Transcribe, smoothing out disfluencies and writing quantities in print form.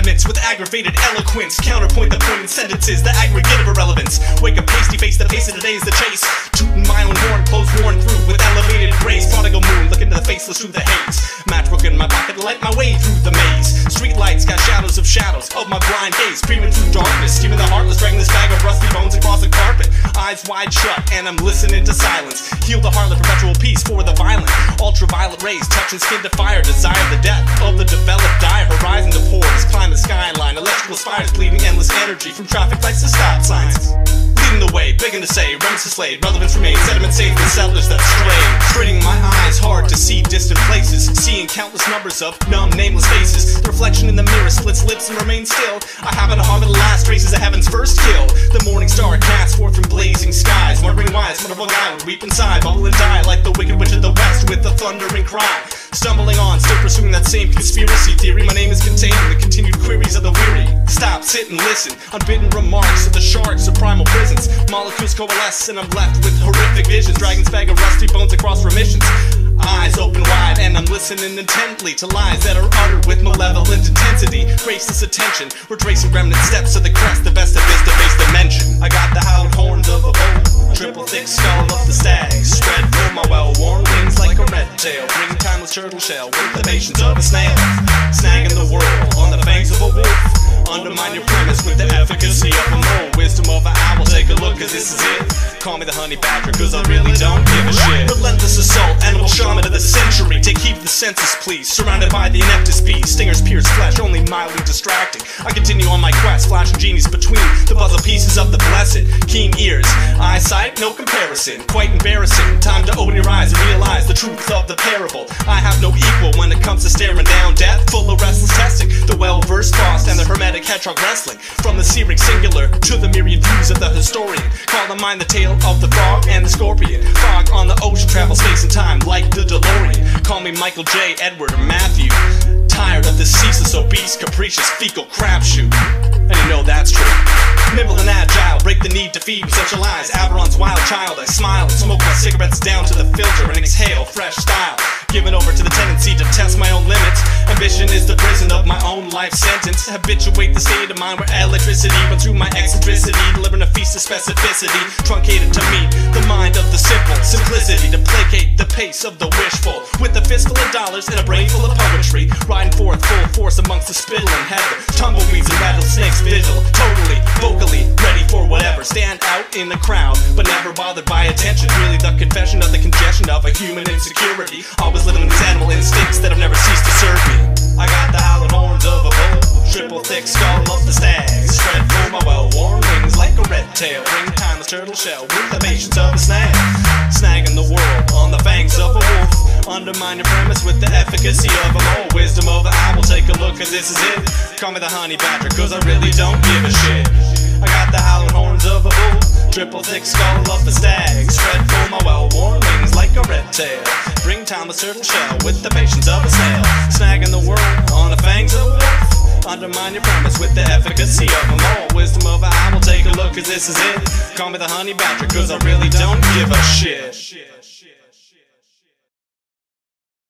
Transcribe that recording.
relevance with aggravated eloquence. Counterpoint the point in sentences, the aggregate of irrelevance. Wake up pasty face, the pace of today is the chase. Tooting my own horn, clothes worn through with elevated grace. Prodigal moon, look into the faceless through the haze. Matchbook in my pocket, light my way through the maze. Street lights got shadows of my blind gaze. Screaming through darkness, scheming the heartless, dragging this bag of rusty bones across the carpet. Eyes wide shut, and I'm listening to silence. Heal the harlot, perpetual peace for the violent. Ultraviolet rays, touching skin to fire. Desire the death of the developed dire. Horizon to pores, climb the skyline. Electrical spires bleeding endless energy from traffic lights to stop signs. Leading the way, begging to say, remnants displayed, relevance remains, sediment safe in settlers that stray. Straining my eyes hard to see distant places, seeing countless numbers of numb, nameless faces. The reflection in the mirror slits lips and remains still. I happen to harbor the last traces of heaven's first kill. The morning star casts forth from blazing skies, wondering why this wonderful guy would weep inside, bubble and die like the wicked witch of the west with a thundering cry. Stumbling on, still pursuing that same conspiracy theory. My name is contained in the continued queries of the weary. Stop, sit and listen, unbidden remarks of the sharks of primal prisons. Molecules coalesce and I'm left with horrific visions. Dragon's bag of rusty bones across remissions. Eyes open wide and I'm listening intently to lies that are uttered with malevolent intensity. Graceless attention, we're tracing remnant steps to the crest, the best of this debased dimension. I got the howled horns of a bull, triple thick skull of the stag, spread for my well-worn wings like a red tail. Bring timeless turtle shell with the patience of a snail. Snagging the world on the fangs of a wolf. Undermine your premise with the efficacy of a mole. Wisdom of an owl, take a look cause this is it. Call me the honey badger cause I really don't give a shit. Relentless assault, animal shaman of the century. Take heed of the senses please, surrounded by the ineptest beast. Stingers pierce flesh, only mildly distracting. I continue on my quest, flashing genies between the puzzle pieces of the blessed. Keen ears, eyesight, no comparison. Quite embarrassing, time to open your eyes and realize the truth of the parable. I have no equal when it comes to staring down death. Full of restless testing, the well-versed boss and the hermetic hedgehog wrestling. From the searing singular to the myriad views of the historian. Call to mind the tale of the frog and the scorpion. Fog on the ocean, travel space and time like the DeLorean. Call me Michael J, Edward, or Matthew. Tired of this ceaseless, obese, capricious, fecal crapshoot. And you know that's true. Nimble and agile, break the need to feed and socialize. Aberon's wild child, I smile and smoke my cigarettes down to the filter and exhale fresh style. Given over to the tendency to test my own limits. Ambition is the prison of my own life sentence. Habituate the state of mind where electricity runs through my eccentricity, delivering a feast of specificity, truncated to meet the mind of the simple. Simplicity to placate the pace of the wishful, with a fistful of dollars and a brain full of poetry. Riding forth full force amongst the spittle and heather, tumbleweeds and rattlesnakes vigil. Totally, vocally, ready for whatever. Stand out in the crowd, but never bothered by attention. Really the confession of the congestion of a human insecurity. Always living with these animal instincts that have never ceased to serve me. I got the howling horns of a bull, triple thick skull of the stag, spread for my well-worn wings like a red tail. Bring timeless turtle shell with the patience of a snag. Snagging the world on the fangs of a wolf. Undermine your premise with the efficacy of a mole. Wisdom of the owl, take a look cause this is it. Call me the honey badger cause I really don't give a shit. I got the howling horns of a bull, triple thick skull of the stag, spread for my well-worn wings like a red tail. Bring timeless turtle shell with the patience of a snail. Snagging the world on the fangs of a wolf. Undermine your premise with the efficacy of a mole. Wisdom of an owl, take a look cause this is it. Call me the honey badger cause I really don't give a shit.